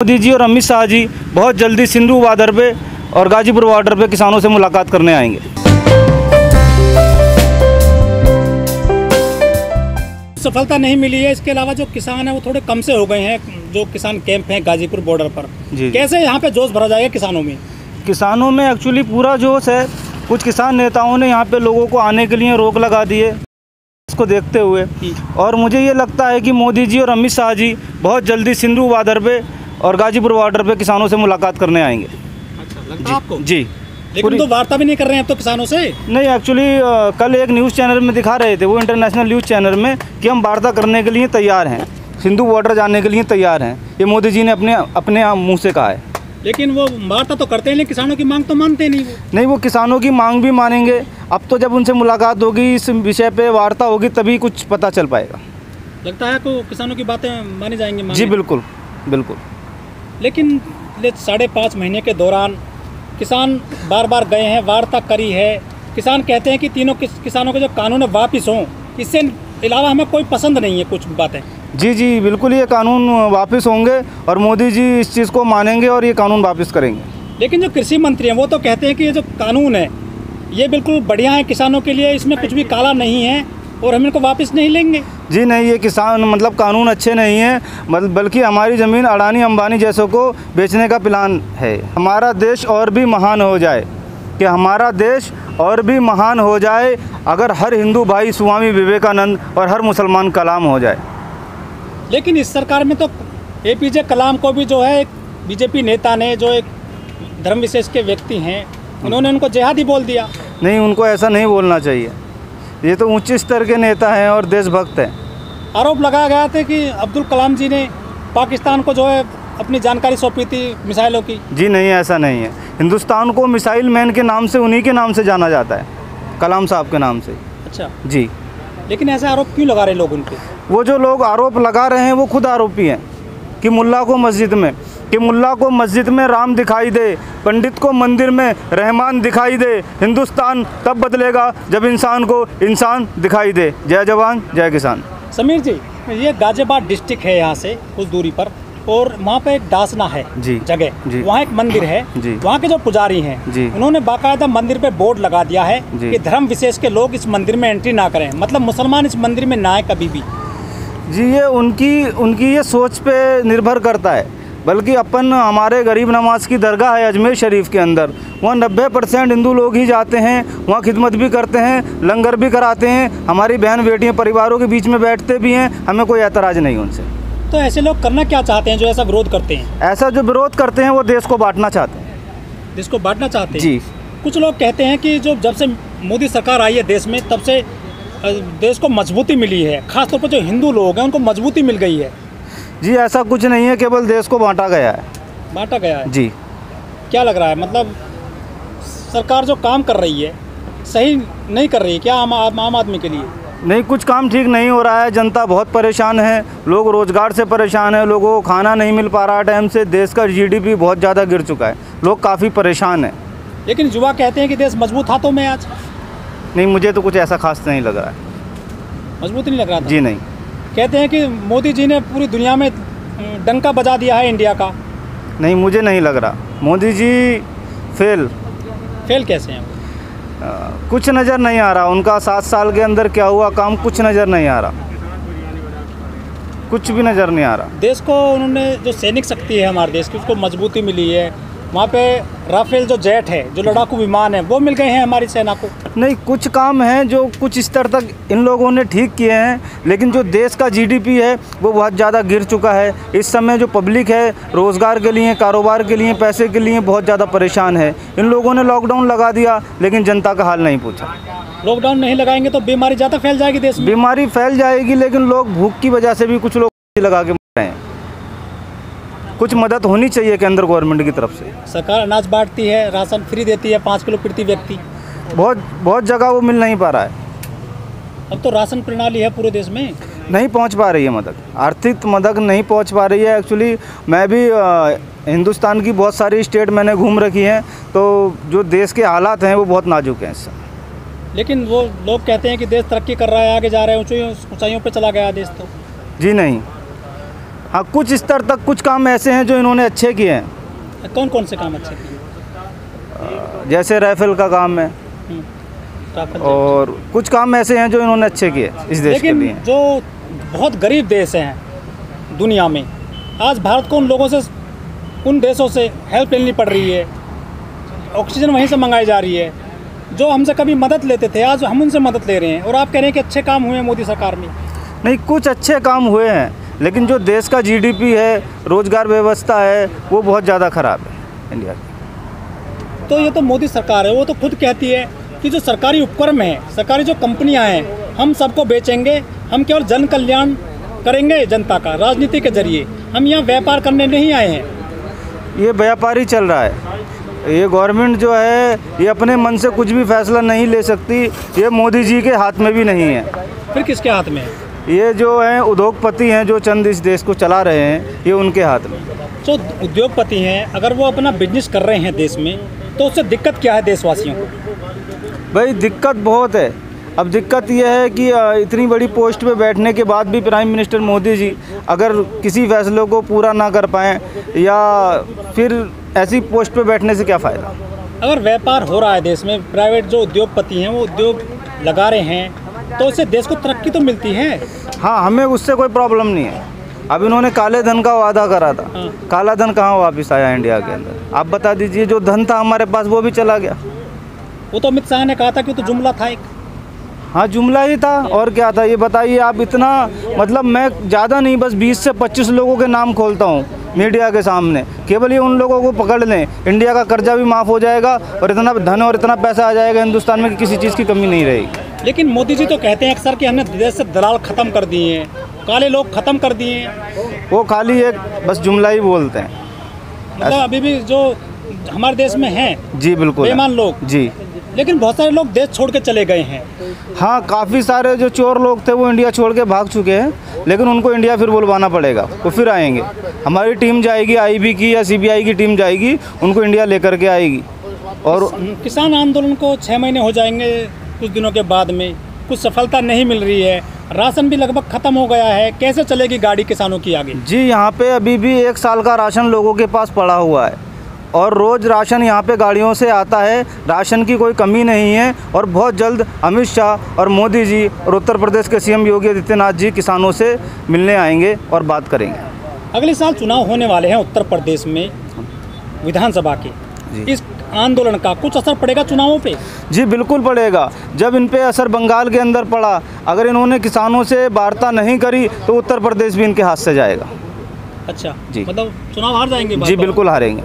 मोदी जी और अमित शाह जी बहुत जल्दी सिंधु बॉर्डर पे और गाजीपुर बॉर्डर पे किसानों से मुलाकात करने आएंगे। सफलता नहीं मिली है। इसके अलावा जो किसान हैं वो थोड़े कम से हो गए हैं। जो किसान कैंप हैं गाजीपुर बॉर्डर पर, कैसे यहाँ पे जोश भरा जाएगा किसानों में? किसानों में एक्चुअली पूरा जोश है। कुछ किसान नेताओं ने यहाँ पे लोगों को आने के लिए रोक लगा दिए इसको देखते हुए, और मुझे ये लगता है कि मोदी जी और अमित शाह जी बहुत जल्दी सिंधु बॉर्डर पे और गाजीपुर बॉर्डर पे किसानों से मुलाकात करने आएंगे। अच्छा, लगता है आपको? जी, लेकिन तो वार्ता भी नहीं कर रहे हैं अब तो किसानों से। नहीं, एक्चुअली कल एक न्यूज़ चैनल में दिखा रहे थे, वो इंटरनेशनल न्यूज़ चैनल में, कि हम वार्ता करने के लिए तैयार हैं, सिंधु बॉर्डर जाने के लिए तैयार हैं। ये मोदी जी ने अपने मुँह से कहा है। लेकिन वो वार्ता तो करते हैं, लेकिन किसानों की मांग तो मानते नहीं। नहीं, वो किसानों की मांग भी मानेंगे। अब तो जब उनसे मुलाकात होगी, इस विषय पे वार्ता होगी, तभी कुछ पता चल पाएगा। लगता है को किसानों की बातें मानी जाएंगी? जी बिल्कुल बिल्कुल। लेकिन 5.5 महीने के दौरान किसान बार बार गए हैं, वार्ता करी है। किसान कहते हैं कि तीनों किसानों के जो कानून है वापस हों, इससे अलावा हमें कोई पसंद नहीं है कुछ बातें। जी बिल्कुल, ये कानून वापस होंगे और मोदी जी इस चीज़ को मानेंगे और ये कानून वापस करेंगे। लेकिन जो कृषि मंत्री हैं वो तो कहते हैं कि ये जो कानून है ये बिल्कुल बढ़िया है किसानों के लिए, इसमें कुछ भी काला नहीं है और हम इनको वापस नहीं लेंगे। जी नहीं, ये कानून अच्छे नहीं हैं, बल्कि हमारी ज़मीन अडानी अंबानी जैसों को बेचने का प्लान है। हमारा देश और भी महान हो जाए, कि हमारा देश और भी महान हो जाए अगर हर हिंदू भाई स्वामी विवेकानंद और हर मुसलमान कलाम हो जाए। लेकिन इस सरकार में तो APJ कलाम को भी जो है एक बीजेपी नेता ने, जो एक धर्म विशेष के व्यक्ति हैं, उन्होंने उनको जिहादी बोल दिया। नहीं, उनको ऐसा नहीं बोलना चाहिए। ये तो ऊंचे स्तर के नेता हैं और देशभक्त हैं। आरोप लगाया गया था कि अब्दुल कलाम जी ने पाकिस्तान को जो है अपनी जानकारी सौंपी थी मिसाइलों की। जी नहीं, ऐसा नहीं है। हिंदुस्तान को मिसाइल मैन के नाम से, उन्हीं के नाम से जाना जाता है, कलाम साहब के नाम से। अच्छा जी। लेकिन ऐसे आरोप क्यों लगा रहे लोग उनके? वो जो लोग आरोप लगा रहे हैं वो खुद आरोपी हैं। कि मुल्ला को मस्जिद में राम दिखाई दे, पंडित को मंदिर में रहमान दिखाई दे। हिंदुस्तान तब बदलेगा जब इंसान को इंसान दिखाई दे। जय जवान जय किसान। समीर जी, ये गाजियाबाद डिस्ट्रिक्ट है यहाँ से कुछ दूरी पर, और वहाँ पे एक दासना है जगह, वहाँ एक मंदिर है। वहाँ के जो पुजारी हैं उन्होंने बाकायदा मंदिर पे बोर्ड लगा दिया है कि धर्म विशेष के लोग इस मंदिर में एंट्री ना करें, मतलब मुसलमान इस मंदिर में ना आए कभी भी। जी, ये उनकी ये सोच पे निर्भर करता है। बल्कि हमारे गरीब नवाज की दरगाह है अजमेर शरीफ के अंदर, वहाँ 90% हिंदू लोग ही जाते हैं, वहाँ खिदमत भी करते हैं, लंगर भी कराते हैं, हमारी बहन बेटियाँ परिवारों के बीच में बैठते भी हैं, हमें कोई एतराज़ नहीं उनसे। तो ऐसे लोग करना क्या चाहते हैं जो ऐसा विरोध करते हैं? ऐसा जो विरोध करते हैं वो देश को बांटना चाहते हैं। देश को बांटना चाहते हैं? जी। कुछ लोग कहते हैं कि जब से मोदी सरकार आई है देश में, तब से देश को मजबूती मिली है, खासतौर पर जो हिंदू लोग हैं उनको मजबूती मिल गई है। जी, ऐसा कुछ नहीं है, केवल देश को बांटा गया है। बांटा गया है? जी। क्या लग रहा है, मतलब सरकार जो काम कर रही है सही नहीं कर रही है क्या आम आदमी के लिए? नहीं, कुछ काम ठीक नहीं हो रहा है। जनता बहुत परेशान है, लोग रोज़गार से परेशान है, लोगों को खाना नहीं मिल पा रहा टाइम से, देश का GDP बहुत ज़्यादा गिर चुका है, लोग काफ़ी परेशान हैं। लेकिन युवा कहते हैं कि देश मजबूत हाथों में आज। नहीं, मुझे तो कुछ ऐसा खास नहीं लग रहा है। मजबूत नहीं लग रहा था? जी नहीं। कहते हैं कि मोदी जी ने पूरी दुनिया में डंका बजा दिया है इंडिया का। नहीं, मुझे नहीं लग रहा। मोदी जी फेल कैसे हैं? कुछ नज़र नहीं आ रहा उनका। 7 साल के अंदर क्या हुआ काम, कुछ नज़र नहीं आ रहा, कुछ भी नज़र नहीं आ रहा। देश को उन्होंने, जो सैनिक शक्ति है हमारे देश की, उसको मजबूती मिली है। वहाँ पे राफेल जो जेट है, जो लड़ाकू विमान है, वो मिल गए हैं हमारी सेना को। नहीं, कुछ काम हैं जो कुछ स्तर तक इन लोगों ने ठीक किए हैं, लेकिन जो देश का GDP है वो बहुत ज़्यादा गिर चुका है। इस समय जो पब्लिक है रोज़गार के लिए, कारोबार के लिए, पैसे के लिए बहुत ज़्यादा परेशान है। इन लोगों ने लॉकडाउन लगा दिया, लेकिन जनता का हाल नहीं पूछा। लॉकडाउन नहीं लगाएंगे तो बीमारी ज़्यादा फैल जाएगी देश में। बीमारी फैल जाएगी, लेकिन लोग भूख की वजह से भी कुछ लोग लगा के मर रहे हैं। कुछ मदद होनी चाहिए केंद्र गवर्नमेंट की तरफ से। सरकार अनाज बांटती है, राशन फ्री देती है 5 किलो प्रति व्यक्ति, बहुत जगह वो मिल नहीं पा रहा है। अब तो राशन प्रणाली है पूरे देश में, नहीं पहुंच पा रही है मदद, आर्थिक मदद नहीं पहुंच पा रही है। एक्चुअली मैं भी हिंदुस्तान की बहुत सारी स्टेट मैंने घूम रखी हैं, तो जो देश के हालात हैं वो बहुत नाजुक हैं इस समय। लेकिन वो लोग कहते हैं कि देश तरक्की कर रहा है, आगे जा रहा है, ऊंचाइयों पे चला गया देश। तो जी नहीं, हाँ, कुछ स्तर तक कुछ काम ऐसे हैं जो इन्होंने अच्छे किए हैं। कौन कौन से काम अच्छे किए? जैसे राइफल का काम है और कुछ काम ऐसे हैं जो इन्होंने अच्छे किए इस देश के लिए। लेकिन जो बहुत गरीब देश हैं दुनिया में, आज भारत को उन लोगों से, उन देशों से हेल्प लेनी पड़ रही है, ऑक्सीजन वहीं से मंगाई जा रही है। जो हमसे कभी मदद लेते थे, आज हम उनसे मदद ले रहे हैं, और आप कह रहे हैं कि अच्छे काम हुए हैं मोदी सरकार में। नहीं, कुछ अच्छे काम हुए हैं, लेकिन जो देश का जीडीपी है, रोजगार व्यवस्था है, वो बहुत ज़्यादा ख़राब है इंडिया की। तो ये तो मोदी सरकार है, वो तो खुद कहती है कि जो सरकारी उपक्रम है, सरकारी जो कंपनियां हैं, हम सबको बेचेंगे, हम केवल जन कल्याण करेंगे जनता का, राजनीति के जरिए। हम यहाँ व्यापार करने नहीं आए हैं। ये व्यापारी चल रहा है। ये गवर्नमेंट जो है, ये अपने मन से कुछ भी फैसला नहीं ले सकती। ये मोदी जी के हाथ में भी नहीं है। फिर किसके हाथ में है? ये जो हैं उद्योगपति हैं, जो चंद इस देश को चला रहे हैं, ये उनके हाथ में। जो उद्योगपति हैं, अगर वो अपना बिजनेस कर रहे हैं देश में, तो उससे दिक्कत क्या है देशवासियों को? भाई दिक्कत बहुत है। अब दिक्कत यह है कि इतनी बड़ी पोस्ट पे बैठने के बाद भी प्राइम मिनिस्टर मोदी जी अगर किसी फैसले को पूरा ना कर पाएँ, या फिर ऐसी पोस्ट पे बैठने से क्या फ़ायदा। अगर व्यापार हो रहा है देश में, प्राइवेट जो उद्योगपति हैं वो उद्योग लगा रहे हैं, तो उससे देश को तरक्की तो मिलती है। हाँ, हमें उससे कोई प्रॉब्लम नहीं है। अब इन्होंने काले धन का वादा करा था। हाँ। काला धन कहाँ वापस आया इंडिया के अंदर? आप बता दीजिए। जो धन था हमारे पास वो भी चला गया। वो तो अमित शाह ने कहा था कि तो जुमला था एक। हाँ, जुमला ही था, और क्या था? ये बताइए आप। इतना मतलब मैं ज़्यादा नहीं, बस 20 से 25 लोगों के नाम खोलता हूँ मीडिया के सामने। केवल ये उन लोगों को पकड़ लें, इंडिया का कर्जा भी माफ़ हो जाएगा और इतना धन और इतना पैसा आ जाएगा हिंदुस्तान में कि किसी चीज़ की कमी नहीं रहेगी। लेकिन मोदी जी तो कहते हैं अक्सर कि हमने देश से दलाल ख़त्म कर दिए हैं, काले लोग ख़त्म कर दिए हैं। वो खाली एक बस जुमला ही बोलते हैं। मतलब अभी भी जो हमारे देश में हैं, जी बिल्कुल, बेईमान लोग जी। लेकिन बहुत सारे लोग देश छोड़ के चले गए हैं। हाँ, काफ़ी सारे जो चोर लोग थे वो इंडिया छोड़ के भाग चुके हैं, लेकिन उनको इंडिया फिर बुलवाना पड़ेगा, वो फिर आएंगे। हमारी टीम जाएगी, आईबी की या सीबीआई की टीम जाएगी, उनको इंडिया लेकर के आएगी। और किसान आंदोलन को 6 महीने हो जाएंगे कुछ दिनों के बाद में, कुछ सफलता नहीं मिल रही है, राशन भी लगभग ख़त्म हो गया है। कैसे चलेगी गाड़ी किसानों की आगे? जी, यहाँ पे अभी भी 1 साल का राशन लोगों के पास पड़ा हुआ है, और रोज़ राशन यहाँ पे गाड़ियों से आता है। राशन की कोई कमी नहीं है, और बहुत जल्द अमित शाह और मोदी जी और उत्तर प्रदेश के सीएम योगी आदित्यनाथ जी किसानों से मिलने आएंगे और बात करेंगे। अगले साल चुनाव होने वाले हैं उत्तर प्रदेश में विधानसभा के। इस आंदोलन का कुछ असर पड़ेगा चुनावों पे? जी बिल्कुल पड़ेगा। जब इन पे असर बंगाल के अंदर पड़ा, अगर इन्होंने किसानों से वार्ता नहीं करी तो उत्तर प्रदेश भी इनके हाथ से जाएगा। अच्छा जी, मतलब चुनाव हार जाएंगे? जी बिल्कुल हारेंगे।